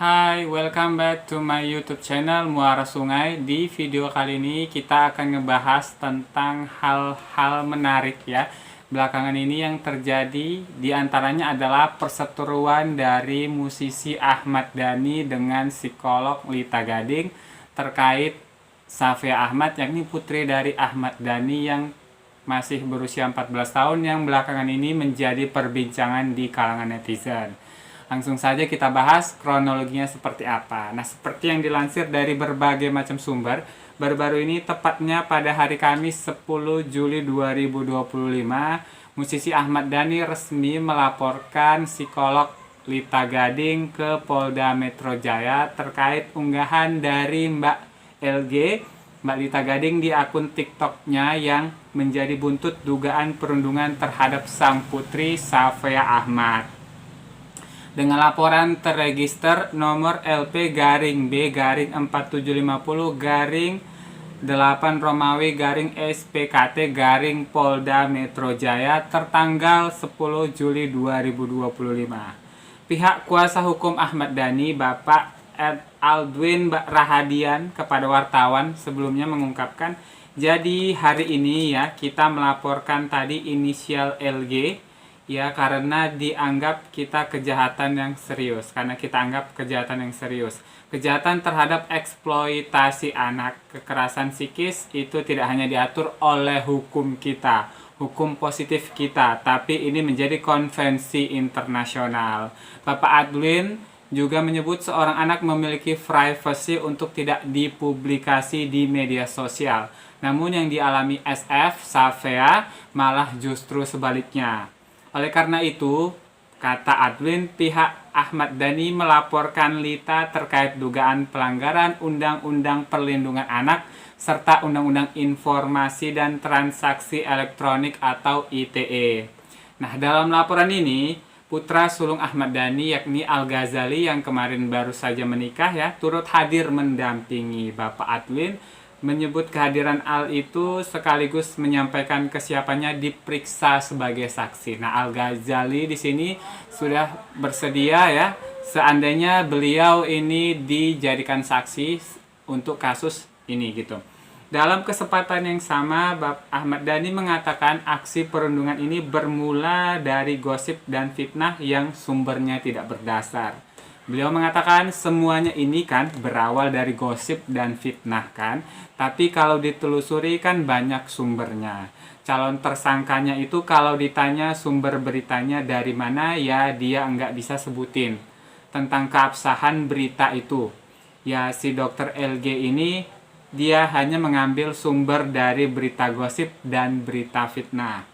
Hai, welcome back to my YouTube channel Muara Sungai. Di video kali ini kita akan ngebahas tentang hal-hal menarik ya. Belakangan ini yang terjadi diantaranya adalah perseteruan dari musisi Ahmad Dhani dengan psikolog Lita Gading terkait Safea Ahmad, yakni putri dari Ahmad Dhani yang masih berusia 14 tahun yang belakangan ini menjadi perbincangan di kalangan netizen. Langsung saja kita bahas kronologinya seperti apa. Nah, seperti yang dilansir dari berbagai macam sumber, baru-baru ini tepatnya pada hari Kamis 10 Juli 2025, musisi Ahmad Dhani resmi melaporkan psikolog Lita Gading ke Polda Metro Jaya terkait unggahan dari Mbak LG, Mbak Lita Gading di akun TikToknya yang menjadi buntut dugaan perundungan terhadap sang putri Safea Ahmad. Dengan laporan terregister nomor LP-B-4750-8 Romawi SPKT Polda Metro Jaya tertanggal 10 Juli 2025. Pihak kuasa hukum Ahmad Dhani, Bapak Aldwin Rahadian, kepada wartawan sebelumnya mengungkapkan, jadi hari ini ya kita melaporkan tadi inisial LG ya karena dianggap kita kejahatan yang serius. Karena kita anggap kejahatan yang serius. Kejahatan terhadap eksploitasi anak, kekerasan psikis itu tidak hanya diatur oleh hukum kita, hukum positif kita, tapi ini menjadi konvensi internasional. Bapak Adlin juga menyebut seorang anak memiliki privasi untuk tidak dipublikasi di media sosial. Namun yang dialami Safea malah justru sebaliknya. Oleh karena itu, kata Adlin, pihak Ahmad Dhani melaporkan Lita terkait dugaan pelanggaran Undang-Undang Perlindungan Anak serta Undang-Undang Informasi dan Transaksi Elektronik atau ITE. Nah, dalam laporan ini, putra sulung Ahmad Dhani yakni Al-Ghazali yang kemarin baru saja menikah ya, turut hadir mendampingi Bapak Adlin, menyebut kehadiran Al itu sekaligus menyampaikan kesiapannya diperiksa sebagai saksi. Nah, Al-Ghazali di sini sudah bersedia ya, seandainya beliau ini dijadikan saksi untuk kasus ini gitu. Dalam kesempatan yang sama, Ahmad Dhani mengatakan aksi perundungan ini bermula dari gosip dan fitnah yang sumbernya tidak berdasar. Beliau mengatakan semuanya ini kan berawal dari gosip dan fitnah kan, tapi kalau ditelusuri kan banyak sumbernya. Calon tersangkanya itu kalau ditanya sumber beritanya dari mana ya dia nggak bisa sebutin tentang keabsahan berita itu. Ya si dokter LG ini dia hanya mengambil sumber dari berita gosip dan berita fitnah.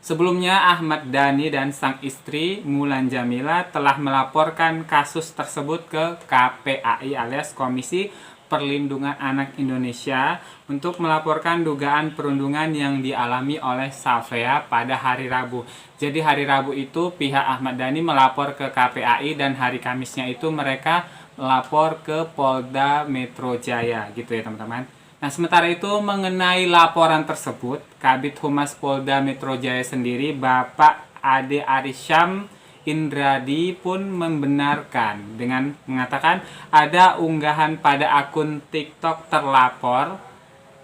Sebelumnya, Ahmad Dhani dan sang istri Mulan Jamila telah melaporkan kasus tersebut ke KPAI alias Komisi Perlindungan Anak Indonesia untuk melaporkan dugaan perundungan yang dialami oleh Safea pada hari Rabu. Jadi hari Rabu itu pihak Ahmad Dhani melapor ke KPAI dan hari Kamisnya itu mereka melapor ke Polda Metro Jaya gitu ya teman-teman. Nah, sementara itu mengenai laporan tersebut, Kabid Humas Polda Metro Jaya sendiri, Bapak Ade Arisyam Indradi pun membenarkan dengan mengatakan ada unggahan pada akun TikTok terlapor.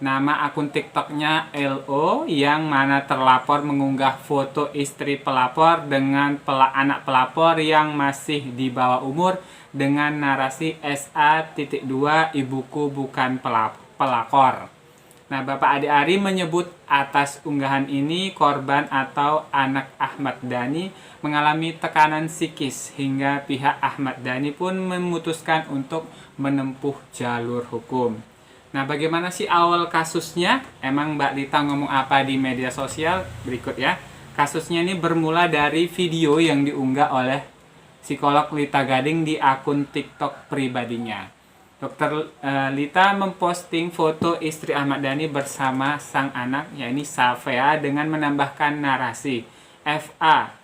Nama akun TikToknya LO yang mana terlapor mengunggah foto istri pelapor dengan anak pelapor yang masih di bawah umur dengan narasi SA.2 ibuku bukan pelakor. Nah, Bapak Ade Ari menyebut atas unggahan ini korban atau anak Ahmad Dhani mengalami tekanan psikis hingga pihak Ahmad Dhani pun memutuskan untuk menempuh jalur hukum. Nah, bagaimana sih awal kasusnya? Emang Mbak Lita ngomong apa di media sosial? Berikut ya. Kasusnya ini bermula dari video yang diunggah oleh psikolog Lita Gading di akun TikTok pribadinya. Dr. Lita memposting foto istri Ahmad Dhani bersama sang anak, yakni Safea, dengan menambahkan narasi, FA,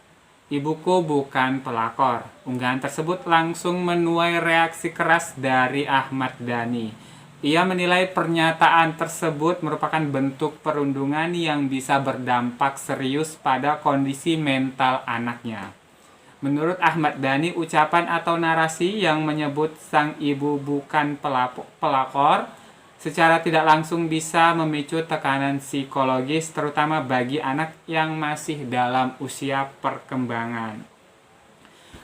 ibuku bukan pelakor. Unggahan tersebut langsung menuai reaksi keras dari Ahmad Dhani. Ia menilai pernyataan tersebut merupakan bentuk perundungan yang bisa berdampak serius pada kondisi mental anaknya. Menurut Ahmad Dhani, ucapan atau narasi yang menyebut sang ibu bukan pelakor secara tidak langsung bisa memicu tekanan psikologis terutama bagi anak yang masih dalam usia perkembangan.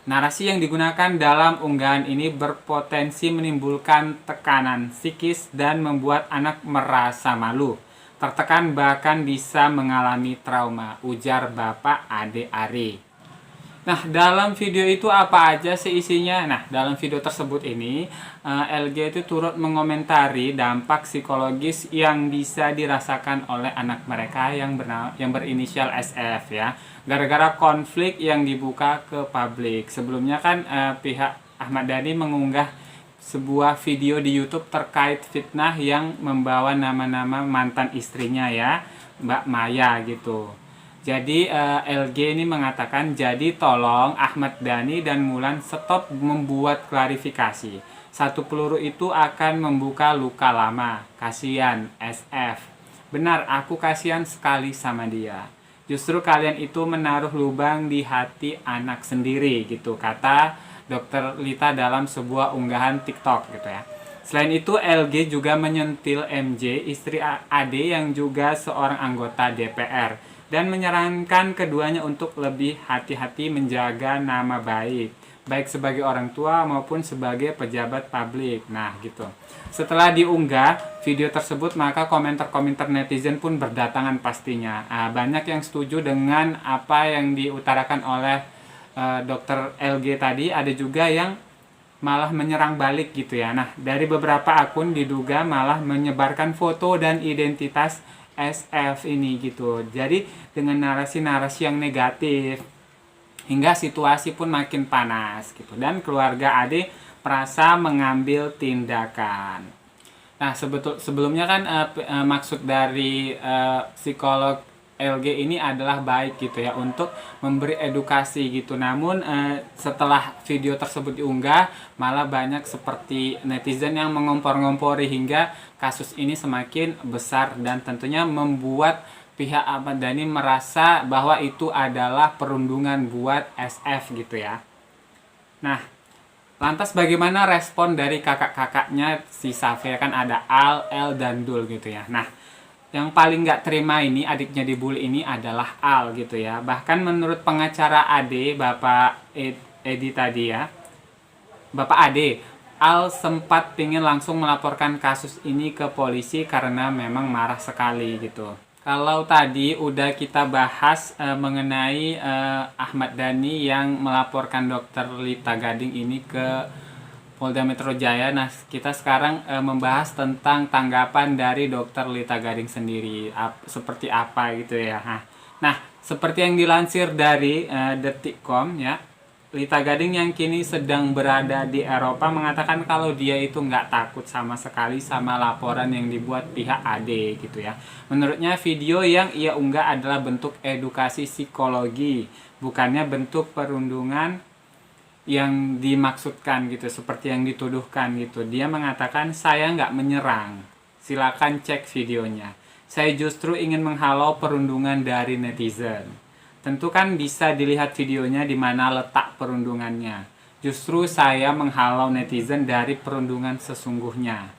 Narasi yang digunakan dalam unggahan ini berpotensi menimbulkan tekanan psikis dan membuat anak merasa malu, tertekan bahkan bisa mengalami trauma, ujar Bapak Ade Ari. Nah, dalam video itu apa aja sih isinya? Nah, dalam video tersebut ini LG itu turut mengomentari dampak psikologis yang bisa dirasakan oleh anak mereka yang berinisial SF ya, gara-gara konflik yang dibuka ke publik. Sebelumnya kan pihak Ahmad Dhani mengunggah sebuah video di YouTube terkait fitnah yang membawa nama-nama mantan istrinya ya, Mbak Maya gitu. Jadi LG ini mengatakan, jadi tolong Ahmad Dhani dan Mulan stop membuat klarifikasi. Satu peluru itu akan membuka luka lama. Kasihan SF. Benar, aku kasihan sekali sama dia. Justru kalian itu menaruh lubang di hati anak sendiri gitu, kata Dr. Lita dalam sebuah unggahan TikTok gitu ya. Selain itu, LG juga menyentil MJ, istri Ade yang juga seorang anggota DPR, dan menyarankan keduanya untuk lebih hati-hati menjaga nama baik, baik sebagai orang tua maupun sebagai pejabat publik. Nah, gitu. Setelah diunggah video tersebut, maka komentar-komentar netizen pun berdatangan pastinya. Banyak yang setuju dengan apa yang diutarakan oleh Dr. LG tadi, ada juga yang malah menyerang balik gitu ya. Nah, dari beberapa akun diduga malah menyebarkan foto dan identitas SF ini gitu. Jadi dengan narasi-narasi yang negatif hingga situasi pun makin panas gitu, dan keluarga Ade merasa mengambil tindakan. Nah, sebelumnya kan maksud dari psikolog LG ini adalah baik gitu ya, untuk memberi edukasi gitu. Namun setelah video tersebut diunggah, malah banyak seperti netizen yang mengompor-ngompori hingga kasus ini semakin besar dan tentunya membuat pihak Ahmad Dhani merasa bahwa itu adalah perundungan buat SF gitu ya. Nah, lantas bagaimana respon dari kakak-kakaknya si Safe? Kan ada Al, El, dan Dul gitu ya. Nah, yang paling nggak terima ini, adiknya dibully ini adalah Al gitu ya. Bahkan menurut pengacara Ade, Bapak Edi tadi ya, Bapak Ade, Al sempat ingin langsung melaporkan kasus ini ke polisi karena memang marah sekali gitu. Kalau tadi udah kita bahas mengenai Ahmad Dhani yang melaporkan Dr. Lita Gading ini ke Polda Metro Jaya. Nah, kita sekarang membahas tentang tanggapan dari Dr. Lita Gading sendiri, seperti apa gitu ya. Nah, seperti yang dilansir dari Detikcom ya, Lita Gading yang kini sedang berada di Eropa mengatakan kalau dia itu nggak takut sama sekali sama laporan yang dibuat pihak AD gitu ya. Menurutnya video yang ia unggah adalah bentuk edukasi psikologi, bukannya bentuk perundungan yang dimaksudkan gitu, seperti yang dituduhkan gitu. Dia mengatakan, saya nggak menyerang, silakan cek videonya. Saya justru ingin menghalau perundungan dari netizen. Tentu kan bisa dilihat videonya di mana letak perundungannya. Justru saya menghalau netizen dari perundungan sesungguhnya.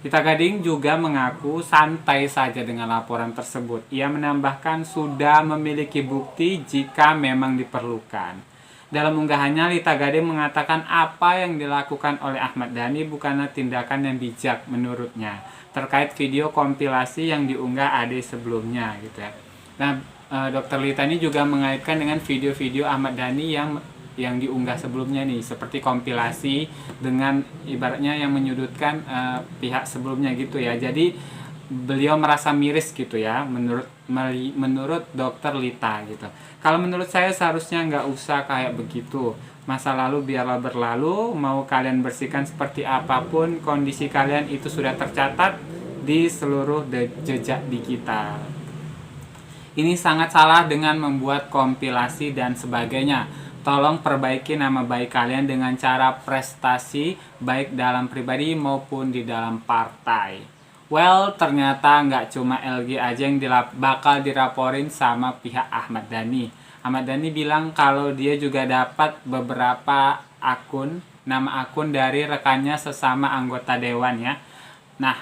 Lita Gading juga mengaku santai saja dengan laporan tersebut. Ia menambahkan sudah memiliki bukti jika memang diperlukan. Dalam unggahannya, Lita Gading mengatakan apa yang dilakukan oleh Ahmad Dhani bukanlah tindakan yang bijak menurutnya, terkait video kompilasi yang diunggah Ade sebelumnya gitu ya. Nah, Dr. Lita ini juga mengaitkan dengan video-video Ahmad Dhani yang diunggah sebelumnya nih, seperti kompilasi dengan ibaratnya yang menyudutkan pihak sebelumnya gitu ya. Jadi beliau merasa miris gitu ya, menurut Dr. Lita gitu. Kalau menurut saya seharusnya nggak usah kayak begitu. Masa lalu biarlah berlalu, mau kalian bersihkan seperti apapun kondisi kalian itu sudah tercatat di seluruh jejak digital. Ini sangat salah dengan membuat kompilasi dan sebagainya. Tolong perbaiki nama baik kalian dengan cara prestasi baik dalam pribadi maupun di dalam partai. Well, ternyata nggak cuma LG aja yang bakal dilaporin sama pihak Ahmad Dhani. Ahmad Dhani bilang kalau dia juga dapat beberapa nama akun dari rekannya sesama anggota dewan ya. Nah,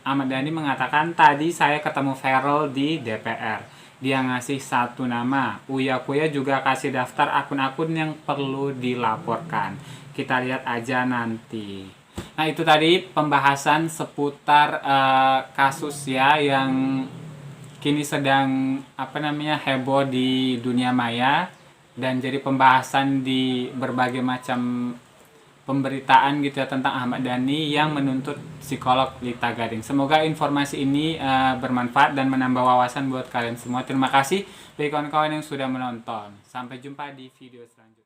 Ahmad Dhani mengatakan tadi saya ketemu Ferrell di DPR. Dia ngasih 1 nama. Uya Kuya juga kasih daftar akun-akun yang perlu dilaporkan. Kita lihat aja nanti. Nah, itu tadi pembahasan seputar kasus ya yang kini sedang heboh di dunia maya dan jadi pembahasan di berbagai macam pemberitaan gitu ya tentang Ahmad Dhani yang menuntut psikolog Lita Gading. Semoga informasi ini bermanfaat dan menambah wawasan buat kalian semua. Terima kasih bagi kawan-kawan yang sudah menonton. Sampai jumpa di video selanjutnya.